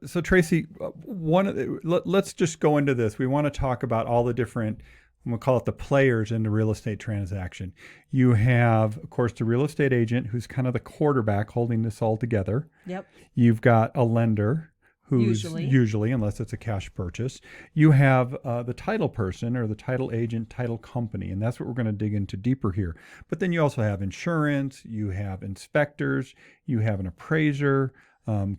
So Tracy, let's just go into this. We want to talk about all the different, we'll call it the players in the real estate transaction. You have, of course, the real estate agent who's kind of the quarterback holding this all together. Yep. You've got a lender who's usually, unless it's a cash purchase. You have the title person or the title agent, title company, and that's what we're going to dig into deeper here. But then you also have insurance, you have inspectors, you have an appraiser.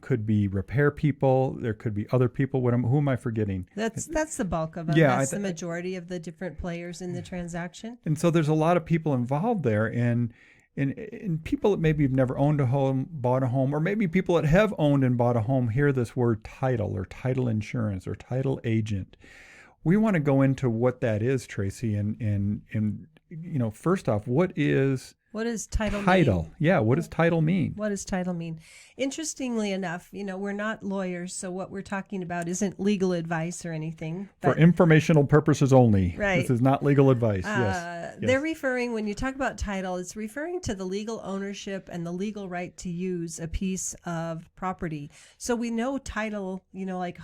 Could be repair people. There could be other people. Who am I forgetting? That's the bulk of them. Yeah, that's the majority of the different players in the transaction. And so there's a lot of people involved there, and people that maybe have never owned a home, bought a home, or maybe people that have owned and bought a home hear this word title or title insurance or title agent. We want to go into what that is, Tracy, and first off, what does title mean? Yeah, what does title mean? What does title mean? Interestingly enough, we're not lawyers, so what we're talking about isn't legal advice or anything. For informational purposes only. Right. This is not legal advice. Yes. They're referring, when you talk about title, it's referring to the legal ownership and the legal right to use a piece of property. So we know title, like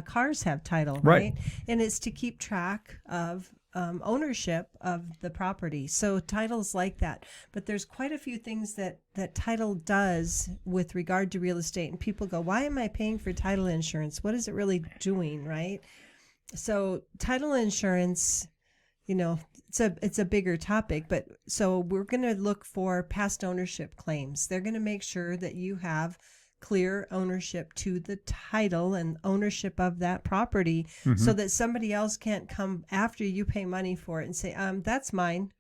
cars have title, right? And it's to keep track of ownership of the property. So title's like that. But there's quite a few things that title does with regard to real estate. And people go, why am I paying for title insurance? What is it really doing, right? So title insurance, it's a bigger topic. But so we're going to look for past ownership claims. They're going to make sure that you have clear ownership to the title and ownership of that property, so that somebody else can't come after you pay money for it and say, that's mine.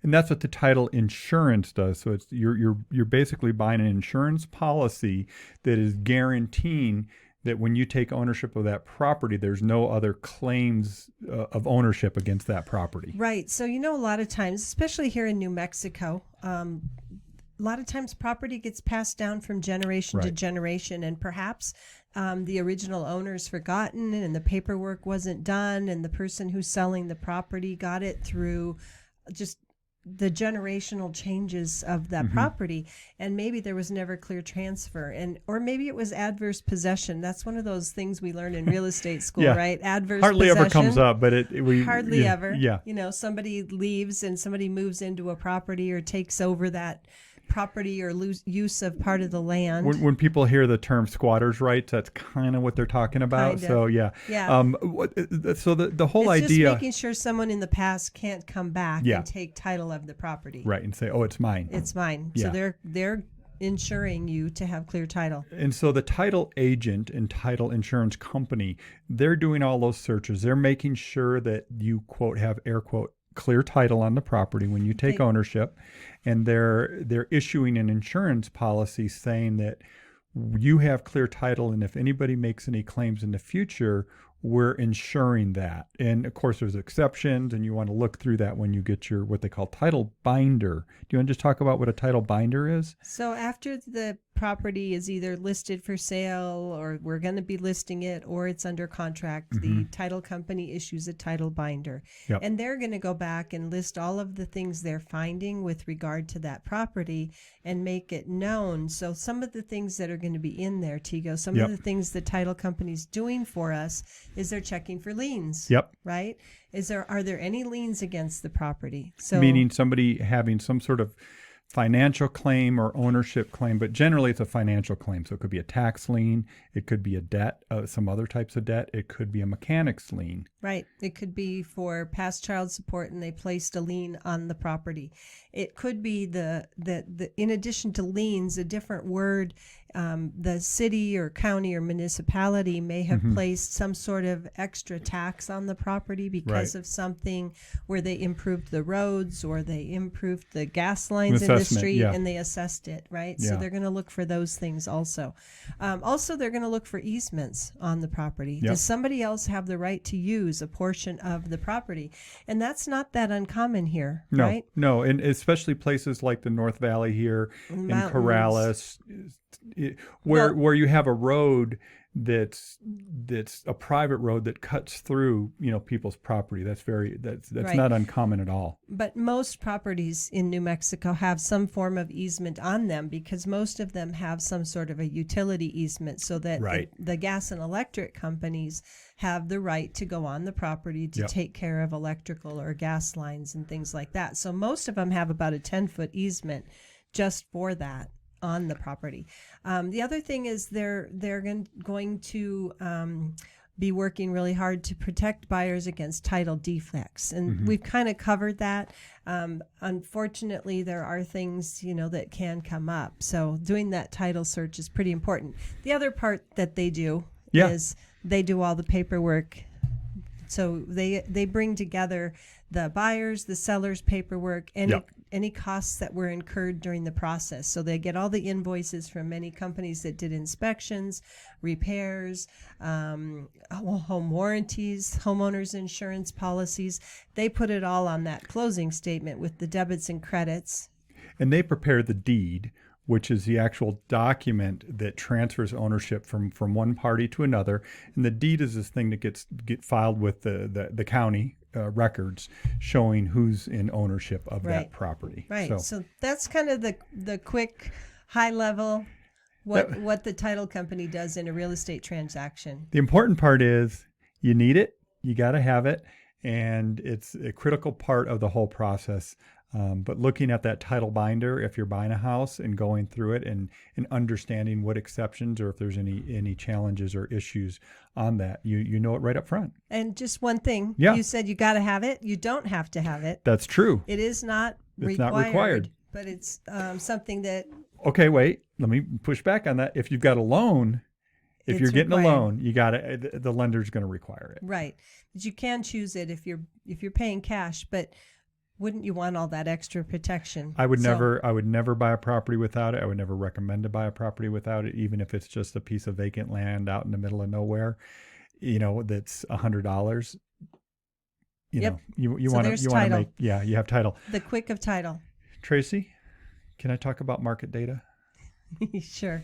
And that's what the title insurance does. So it's you're basically buying an insurance policy that is guaranteeing that when you take ownership of that property, there's no other claims of ownership against that property. Right. So, a lot of times, especially here in New Mexico, a lot of times property gets passed down from generation to generation, and perhaps the original owner's forgotten and the paperwork wasn't done, and the person who's selling the property got it through just the generational changes of that property, and maybe there was never clear transfer, or maybe it was adverse possession. That's one of those things we learn in real estate school, right? Adverse hardly possession. ever comes up, but we hardly ever. Yeah. Somebody leaves and somebody moves into a property or takes over that property or use of part of the land. When people hear the term squatters' rights, that's kind of what they're talking about. Kinda. So yeah. So the whole it's idea, just making sure someone in the past can't come back and take title of the property, right, and say, oh, it's mine. It's mine. Yeah. So they're insuring you to have clear title. And so the title agent and title insurance company, they're doing all those searches. They're making sure that you, quote, have, air quote, clear title on the property when you take ownership, and they're issuing an insurance policy saying that you have clear title, and if anybody makes any claims in the future, we're insuring that. And of course there's exceptions, and you want to look through that when you get your what they call title binder. Do you want to just talk about what a title binder is? So after the property is either listed for sale, or we're going to be listing it, or it's under contract, the title company issues a title binder. Yep. And they're going to go back and list all of the things they're finding with regard to that property and make it known. So some of the things that are going to be in there, Tego, some of the things the title company's doing for us is they're checking for liens. Yep. Right? Are there any liens against the property? So meaning somebody having some sort of financial claim or ownership claim, but generally it's a financial claim. So it could be a tax lien, it could be a debt, some other types of debt, it could be a mechanics lien. Right. It could be for past child support and they placed a lien on the property. It could be the in addition to liens, a different word, the city or county or municipality may have placed some sort of extra tax on the property because of something where they improved the roads or they improved the gas lines in the street and they assessed it, right? So they're going to look for those things also. Also, they're going to look for easements on the property. Does somebody else have the right to use a portion of the property? And that's not that uncommon here, right? No, and especially places like the North Valley here in Corrales, where you have a road that's a private road that cuts through, people's property. That's Right. not uncommon at all. But most properties in New Mexico have some form of easement on them because most of them have some sort of a utility easement so that Right. the gas and electric companies have the right to go on the property to Yep. take care of electrical or gas lines and things like that. So most of them have about a 10-foot easement just for that on the property. The other thing is they're going to be working really hard to protect buyers against title defects. And we've kind of covered that. Unfortunately, there are things, that can come up. So doing that title search is pretty important. The other part that they do Yeah. is they do all the paperwork. So they bring together the buyers, the sellers' paperwork, any costs that were incurred during the process. So they get all the invoices from many companies that did inspections, repairs, home warranties, homeowners insurance policies. They put it all on that closing statement with the debits and credits. And they prepare the deed, which is the actual document that transfers ownership from one party to another. And the deed is this thing that get filed with the county records showing who's in ownership of that property. Right. So that's kind of the quick, high level what the title company does in a real estate transaction. The important part is you need it, you got to have it, and it's a critical part of the whole process. But looking at that title binder, if you're buying a house and going through it and understanding what exceptions or if there's any challenges or issues on that, you know it right up front. And just one thing, Yeah. you said you got to have it. You don't have to have it. That's true. It is not It's required. not required. But it's something that Okay, wait. Let me push back on that. If you've got a loan, if It's you're getting required. a loan, you got to the lender's going to require it. right. But you can choose it if you're paying cash, but wouldn't you want all that extra protection? I would So- never buy a property without it. I would never recommend to buy a property without it, even if it's just a piece of vacant land out in the middle of nowhere, that's $100. Yep. You So want there's to title. make, you have title. The quick of title. Tracy, can I talk about market data? Sure.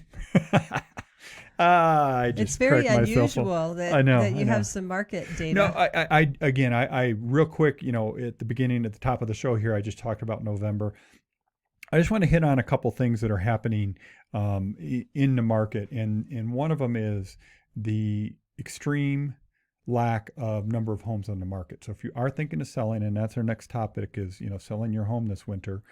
I just It's very cracked myself up. unusual that, I know, that you I know. have some market data. No, I real quick, at the top of the show here, I just talked about November. I just want to hit on a couple things that are happening in the market, and one of them is the extreme lack of number of homes on the market. So if you are thinking of selling, and that's our next topic is selling your home this winter,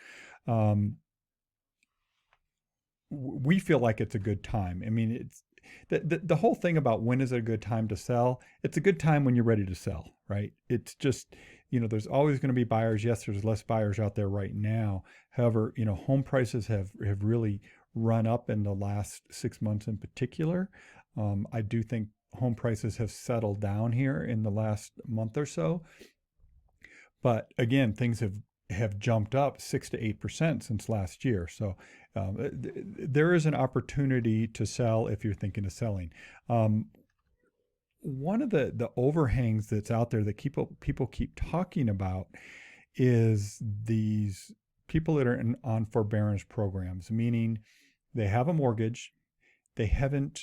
we feel like it's a good time. I mean, it's the whole thing about when is it a good time to sell. It's a good time when you're ready to sell, right? It's just, there's always going to be buyers. Yes, there's less buyers out there right now. However, home prices have really run up in the last 6 months in particular. I do think home prices have settled down here in the last month or so. But again, things have jumped up 6 to 8% since last year. So there is an opportunity to sell if you're thinking of selling. One of the overhangs that's out there that people keep talking about is these people that are on forbearance programs, meaning they have a mortgage, they haven't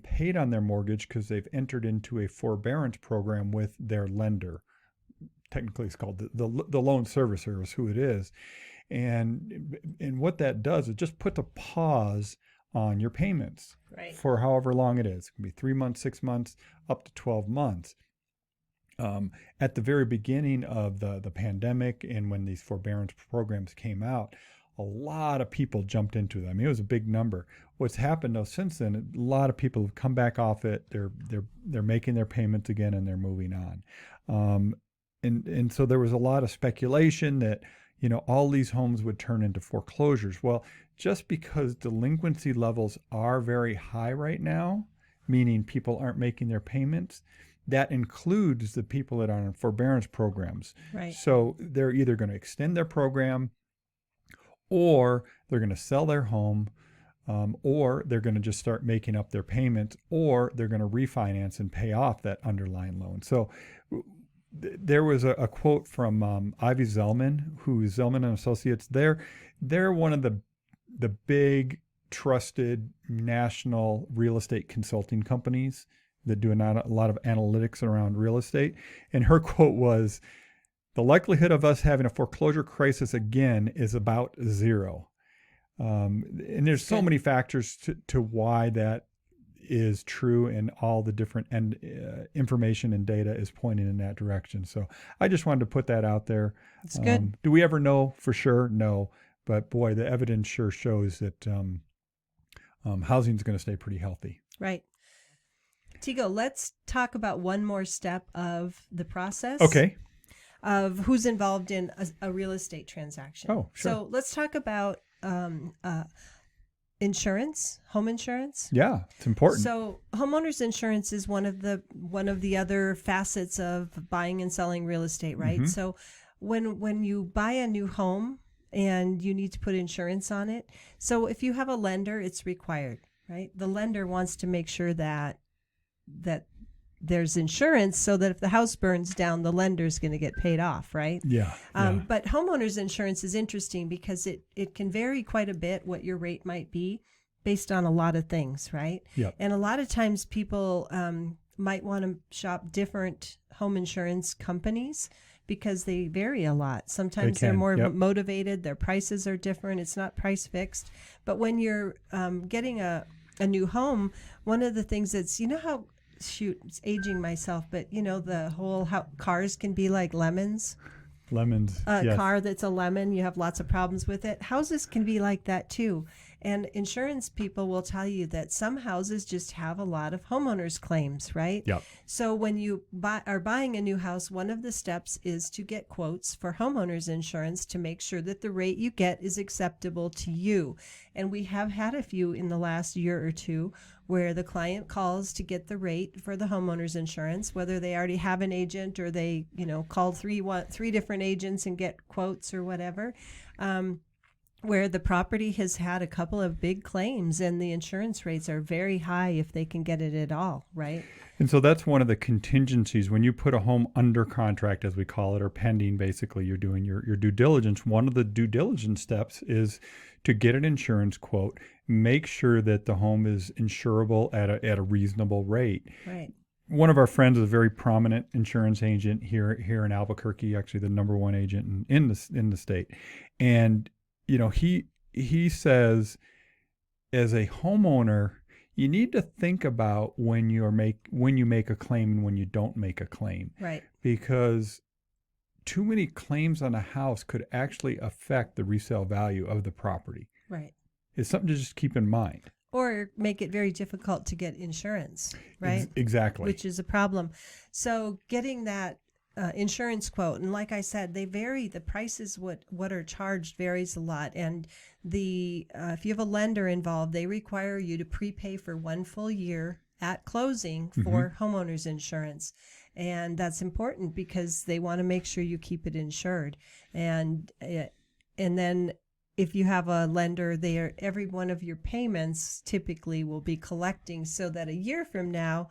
paid on their mortgage because they've entered into a forbearance program with their lender. Technically, it's called the loan servicer is who it is. And what that does, it just puts a pause on your payments for however long it is. It can be 3 months, 6 months, up to 12 months. At the very beginning of the pandemic and when these forbearance programs came out, a lot of people jumped into them. I mean, it was a big number. What's happened though since then, a lot of people have come back off it. They're making their payments again and they're moving on. And so there was a lot of speculation that all these homes would turn into foreclosures. Well, just because delinquency levels are very high right now, meaning people aren't making their payments, that includes the people that are on forbearance programs. Right. So they're either going to extend their program, or they're going to sell their home, or they're going to just start making up their payments, or they're going to refinance and pay off that underlying loan. So there was a quote from Ivy Zellman, who is Zellman and Associates. They're one of the big trusted national real estate consulting companies that do a lot of analytics around real estate. And her quote was, "The likelihood of us having a foreclosure crisis again is about zero." And there's so many factors to why that is true, and all the different information and data is pointing in that direction. So I just wanted to put that out there. It's good. Do we ever know for sure? No. But boy, the evidence sure shows that housing is going to stay pretty healthy. Right. Tego, let's talk about one more step of the process. Okay. Of who's involved in a real estate transaction. Oh, sure. So let's talk about insurance, home insurance. Yeah, it's important. So homeowners insurance is one of the other facets of buying and selling real estate, right? Mm-hmm. So when you buy a new home and you need to put insurance on it, so if you have a lender, it's required, right? The lender wants to make sure that there's insurance so that if the house burns down, the lender's going to get paid off, right? Yeah. But homeowners insurance is interesting because it can vary quite a bit what your rate might be based on a lot of things, right? Yep. And a lot of times people might want to shop different home insurance companies because they vary a lot. Sometimes they're more motivated. Their prices are different. It's not price fixed. But when you're getting a new home, one of the things that's, it's aging myself, but the whole how cars can be like lemons. Lemons. A car that's a lemon, you have lots of problems with it. Houses can be like that too. And insurance people will tell you that some houses just have a lot of homeowners claims, right? Yep. So when you are buying a new house, one of the steps is to get quotes for homeowners insurance to make sure that the rate you get is acceptable to you. And we have had a few in the last year or two where the client calls to get the rate for the homeowners insurance, whether they already have an agent or they, called three different agents and get quotes or whatever. Where the property has had a couple of big claims and the insurance rates are very high if they can get it at all, right? And so that's one of the contingencies when you put a home under contract, as we call it, or pending. Basically, you're doing your due diligence. One of the due diligence steps is to get an insurance quote, make sure that the home is insurable at a reasonable rate. Right. One of our friends is a very prominent insurance agent here in Albuquerque, actually the number one agent in the state. And he says, as a homeowner, you need to think about when you make a claim and when you don't make a claim. Right. Because too many claims on a house could actually affect the resale value of the property. Right. It's something to just keep in mind. Or make it very difficult to get insurance, right? Exactly. Which is a problem. So getting that insurance quote, and like I said, they vary. The prices, what are charged varies a lot. And if you have a lender involved, they require you to prepay for 1 full year at closing for homeowners insurance. And that's important because they want to make sure you keep it insured. And then if you have a lender there, every one of your payments typically will be collecting so that a year from now,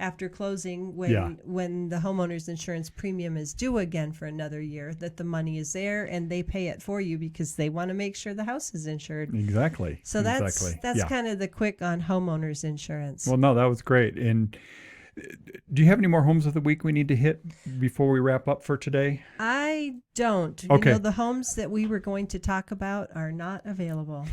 after closing, when the homeowner's insurance premium is due again for another year, that the money is there and they pay it for you because they want to make sure the house is insured. Exactly. So that's kind of the quick on homeowners insurance. Well, no, that was great. And do you have any more homes of the week we need to hit before we wrap up for today? I don't. Okay. The homes that we were going to talk about are not available.